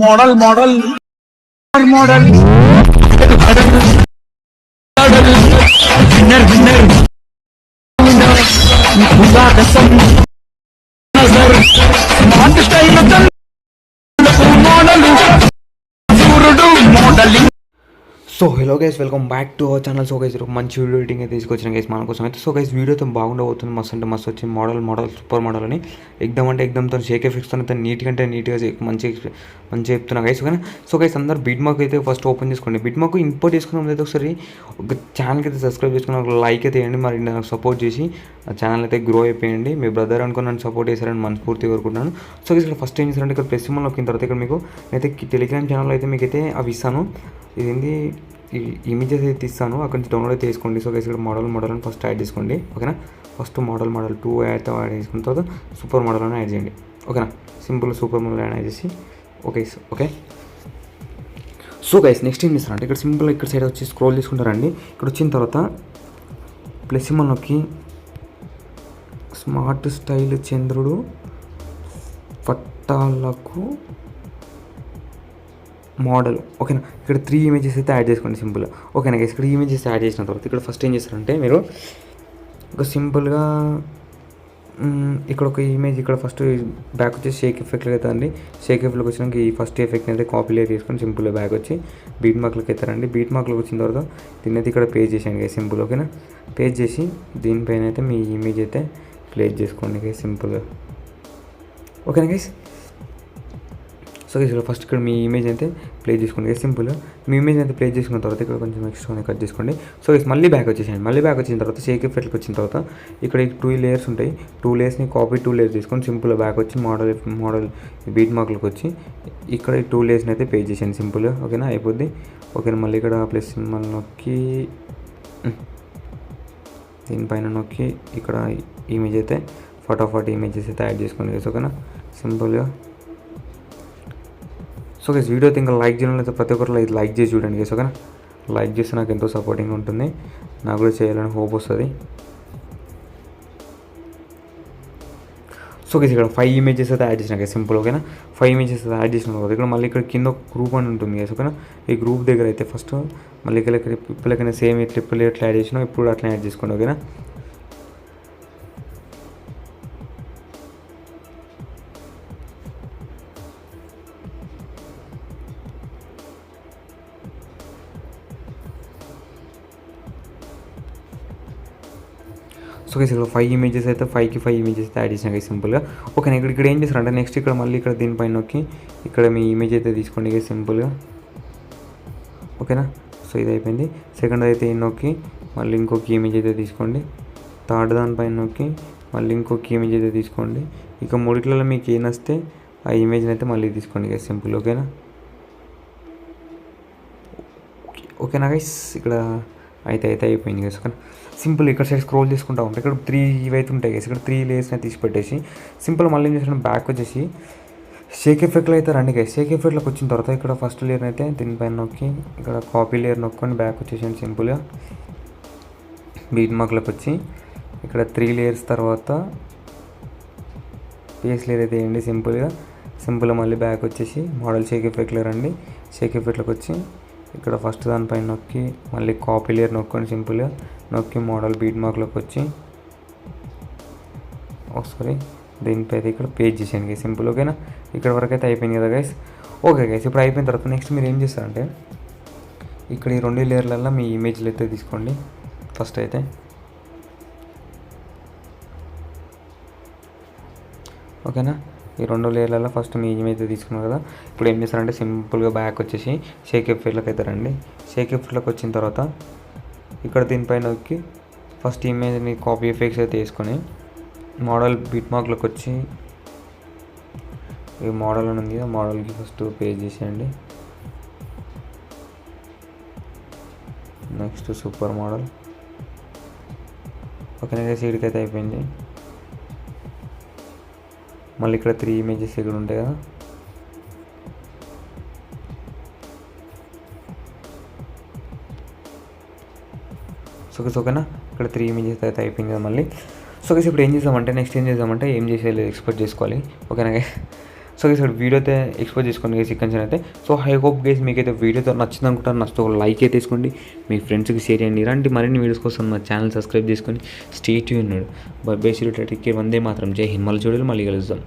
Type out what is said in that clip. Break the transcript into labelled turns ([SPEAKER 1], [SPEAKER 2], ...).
[SPEAKER 1] Model model model winner winner खुदा कसम नजर smart style model modelling.
[SPEAKER 2] So hello guys, welcome back to our channel. So guys మంచి video editing అయితే తీసుకొచ్చిన guys మన కోసం అయితే. సో గైస్ వీడియోతో బాగుండబోతుంది, మస్తు అంటే మస్తు వచ్చింది. మోడల్ సూపర్ మోడల్ అని ఎగ్దమ్ అంటే ఎగ్దమ్తో షేక్ ఎఫెక్ట్స్తో అయితే నీట్గా మంచిగా చెప్తున్నా గైస్. ఓకేనా. సో గైస్ అందరూ బిట్ మార్క్ అయితే ఫస్ట్ ఓపెన్ చేసుకోండి. బిట్ మార్క్ ఇంపోర్ట్ చేసుకున్నాం అయితే ఒకసారి ఒక ఛానల్కి అయితే సబ్స్క్రైబ్ చేసుకుని ఒక లైక్ అయితే వేయండి. మరి నాకు సపోర్ట్ చేసి ఆ ఛానల్ అయితే గ్రో అయిపోయింది. మీ బ్రదర్ అనుకుని నన్ను సపోర్ట్ చేశారని మనస్ఫూర్తిగా కోరుకుంటున్నాను. సో గైస్ ఇక్కడ ఫస్ట్ ఏం చేశారంటే ఇక్కడ ప్లస్ సింబల్ నొక్కిన తర్వాత ఇక్కడ మీకు అయితే టెలిగ్రామ్ ఛానల్లో అయితే మీకు అయితే అవి ఇస్తాను. ఇదేంటి ఈ ఇమేజెస్ అయితే ఇస్తాను, అక్కడ నుంచి డౌన్లోడ్ అయితే చేసుకోండి. సో గైస్ ఇక్కడ మోడల్ అని ఫస్ట్ యాడ్ చేసుకోండి. ఓకేనా. ఫస్ట్ మోడల్ 2 అయితే యాడ్ చేసుకున్న తర్వాత సూపర్ మోడల్ అని యాడ్ చేయండి. ఓకేనా. సింపుల్ సూపర్ మోడల్ యాడ్ చేసి ఓకే. సో గైస్ నెక్స్ట్ ఏం చేస్తారంటే ఇక్కడ సింపుల్ ఇక్కడ సైడ్ వచ్చి స్క్రోల్ చేసుకుంటారండి. ఇక్కడ వచ్చిన తర్వాత ప్లస్ సింబల్ నొక్కి స్మార్ట్ స్టైల్ చంద్రుడు పట్టాలకు మోడల్. ఓకేనా. ఇక్కడ 3 ఇమేజెస్ అయితే యాడ్ చేసుకోండి సింపుల్గా. ఓకేనా గైస్ ఇక్కడ ఇమేజెస్ యాడ్ చేసిన తర్వాత ఇక్కడ ఫస్ట్ ఏం చేస్తారంటే మీరు ఒక సింపుల్గా ఇక్కడ ఒక ఇమేజ్ ఇక్కడ ఫస్ట్ బ్యాక్ వచ్చి షేక్ ఎఫెక్ట్లోకి అవుతుందండి. షేక్ ఎఫెక్ట్లోకి వచ్చినాక ఈ ఫస్ట్ ఎఫెక్ట్ అయితే కాపీ లేయర్ తీసుకొని సింపుల్గా బ్యాక్ వచ్చి బీట్ మార్క్లోకి అవుతారండి. బీట్ మార్క్లోకి వచ్చిన తర్వాత దీన్ని అయితే ఇక్కడ పేజ్ చేసేయండి గైస్ సింపుల్. ఓకేనా. పేజ్ చేసి దీనిపైన అయితే మీ ఇమేజ్ అయితే ప్లేస్ చేసుకోండి గైస్ సింపుల్గా. ఓకేనా గైస్. సో ఇక్కడ ఫస్ట్ ఇక్కడ మీ ఇమేజ్ అయితే ప్లే చేసుకోండి సింపుల్గా. మీ ఇమేజ్ అయితే ప్లే చేసుకున్న తర్వాత ఇక్కడ కొంచెం ఎక్స్ట్రా కట్ చేసుకోండి. సో మళ్ళీ బ్యాక్ వచ్చేసేయండి. మళ్ళీ బ్యాక్ వచ్చిన తర్వాత షేక్ ఎఫెక్ట్కి వచ్చిన తర్వాత ఇక్కడ 2 లేయర్స్ ఉంటాయి. 2 లేయర్స్ని కాపీ 2 లేయర్స్ తీసుకొని సింపుల్గా బ్యాక్ వచ్చి మోడల్ బీట్ మార్క్లోకి వచ్చి ఇక్కడ 2 లేయర్స్ని అయితే పే చేసేయండి సింపుల్గా. ఓకేనా అయిపోద్ది. ఓకేనా. మళ్ళీ ఇక్కడ ప్లస్ సింబల్ నొక్కి దీనిపైన నొక్కి ఇక్కడ ఇమేజ్ అయితే ఫటాఫట్ ఇమేజెస్ అయితే యాడ్ చేసుకోండి. ఓకేనా సింపుల్గా. సో గైస్ వీడియో అయితే ఇంకా లైక్ చేయాలి అయితే ప్రతి ఒక్కరు లైక్ చేసి చూడండి గైస్. ఓకేనా. లైక్ చేస్తే నాకు ఎంతో సపోర్టింగ్ ఉంటుంది, నాకు కూడా చేయాలని హోప్ వస్తుంది. సో గైస్ ఇక్కడ 5 ఇమేజెస్ అయితే యాడ్ చేసిన గైస్ సింపుల్. ఓకేనా. 5 ఇమేజెస్ అయితే యాడ్ చేసిన తర్వాత ఇక్కడ మళ్ళీ ఇక్కడ కింద గ్రూప్ అని ఉంటుంది గైస్. ఓకేనా. ఈ గ్రూప్ దగ్గర అయితే ఫస్ట్ మళ్ళీ ఇక్కడ ఇప్పుడైనా సేమ్ ట్రిపుల్ ఎట్లా యాడ్ చేసినా ఇప్పుడు అట్లా యాడ్ చేసుకోండి. ఓకేనా. సో గైస్ ఇక్కడ 5 ఇమేజెస్ అయితే 5కి 5 ఇమేజెస్ అయితే యాడ్ చేసిన గైస్ సింపుల్గా. ఓకే. ఇక్కడ ఏం చేస్తారంటే నెక్స్ట్ ఇక్కడ మళ్ళీ ఇక్కడ దీనిపైన నొక్కి ఇక్కడ మీ ఇమేజ్ అయితే తీసుకోండి గైస్ సింపుల్గా. ఓకేనా. సో ఇది అయిపోయింది. సెకండ్ అయితే నొక్కి మళ్ళీ ఇంకొక ఇమేజ్ అయితే తీసుకోండి. థర్డ్ దానిపైన నొక్కి మళ్ళీ ఇంకొక ఇమేజ్ అయితే తీసుకోండి. ఇక మూడిట్లలో మీకు ఏం వస్తే ఆ ఇమేజ్ని అయితే మళ్ళీ తీసుకోండి గైస్ సింపుల్. ఓకేనా. ఓకేనా గైస్ ఇక్కడ అయితే అయిపోయింది గైస్. ఓకేనా. సింపుల్ ఇక్కడ సైడ్ స్క్రోల్ చేసుకుంటూ ఉంటాయి. ఇక్కడ 3 ఇవైతే ఉంటాయి గైస్. ఇక్కడ 3 లేయర్స్ని తీసి పెట్టేసి సింపుల్ మళ్ళీ ఏం చేసిన బ్యాక్ వచ్చేసి షేక్ ఎఫెక్ట్లో అయితే రండి గైస్. షేక్ ఎఫెక్ట్లోకి వచ్చిన తర్వాత ఇక్కడ ఫస్ట్ లేయర్ అయితే దీనిపైన నొక్కి ఇక్కడ కాపీ లేయర్ నొక్కొని బ్యాక్ వచ్చేసాను సింపుల్గా. బీట్ మార్క్లోకి వచ్చి ఇక్కడ 3 లేయర్స్ తర్వాత పేస్ లేయర్ అయితే వేయండి సింపుల్గా మళ్ళీ బ్యాక్ వచ్చేసి మోడల్ షేక్ ఎఫెక్ట్లో రండి. షేక్ ఎఫెక్ట్లోకి వచ్చి ఇక్కడ ఫస్ట్ దానిపైన నొక్కి మళ్ళీ కాపీ లేయర్ నొక్కొని సింపుల్గా నొక్కి మోడల్ బీట్ మార్క్లోకి వచ్చి దీనిపై అయితే ఇక్కడ పేజ్ చేసేయండి గైస్ సింపుల్. ఓకేనా. ఇక్కడ వరకు అయితే అయిపోయింది కదా గైస్. ఓకే గైస్ ఇప్పుడు అయిపోయిన తర్వాత నెక్స్ట్ మీరు ఏం చేస్తారంటే ఇక్కడ ఈ 2 లేయర్లలో మీ ఇమేజ్లు అయితే తీసుకోండి ఫస్ట్ అయితే. ఓకేనా. ఈ 2 లేయర్లలో ఫస్ట్ మీ ఇమేజ్ అయితే తీసుకున్నారు కదా. ఇప్పుడు ఏం చేస్తారంటే సింపుల్గా బ్యాక్ వచ్చేసి షేక్ ఎఫెక్ట్లోకి అయితే రండి. షేక్ ఎఫెక్ట్లోకి వచ్చిన తర్వాత ఇక్కడ దీనిపైన నొక్కి ఫస్ట్ ఇమేజ్ని కాపీ ఎఫెక్ట్స్ అయితే వేసుకొని మోడల్ బీట్ మార్క్లోకి వచ్చి ఈ మోడల్ అని ఉంది, ఆ మోడల్కి ఫస్ట్ పేజ్ చేసేయండి. Next super model. ఓకే సీడ్కి అయితే అయిపోయింది. మళ్ళీ ఇక్కడ 3 ఇమేజెస్ ఇక్కడ ఉంటాయి కదా. ఓకేనా. ఇక్కడ 3 ఇమేజెస్ అయితే అయిపోయింది కదా మళ్ళీ. సో ఇప్పుడు ఏం చేద్దామంటే నెక్స్ట్ ఏం చేద్దామంటే ఏం చేసేయాలి ఎక్స్పెక్ట్ చేసుకోవాలి. ఓకేనా. సో గైస్ ఇక్కడ వీడియో అయితే ఎక్స్పోజ్ చేసుకోండి గైస్ ఇక్కడ నుంచి అయితే. సో ఐ హోప్ గైస్ మీకైతే వీడియోతో నచ్చింది అనుకుంటాను. నచ్చితే ఒక లైక్ అయితే తీసుకోండి, మీ ఫ్రెండ్స్కి షేర్ చేయండి. ఇలాంటి మరిన్ని వీడియోస్ కోసం మా ఛానల్ సబ్స్క్రైబ్ చేసుకొని stay tuned. Bye bye, take care, Vande Mataram, Jai Hind. మళ్ళీ చూడాలి, మళ్ళీ కలుద్దాం.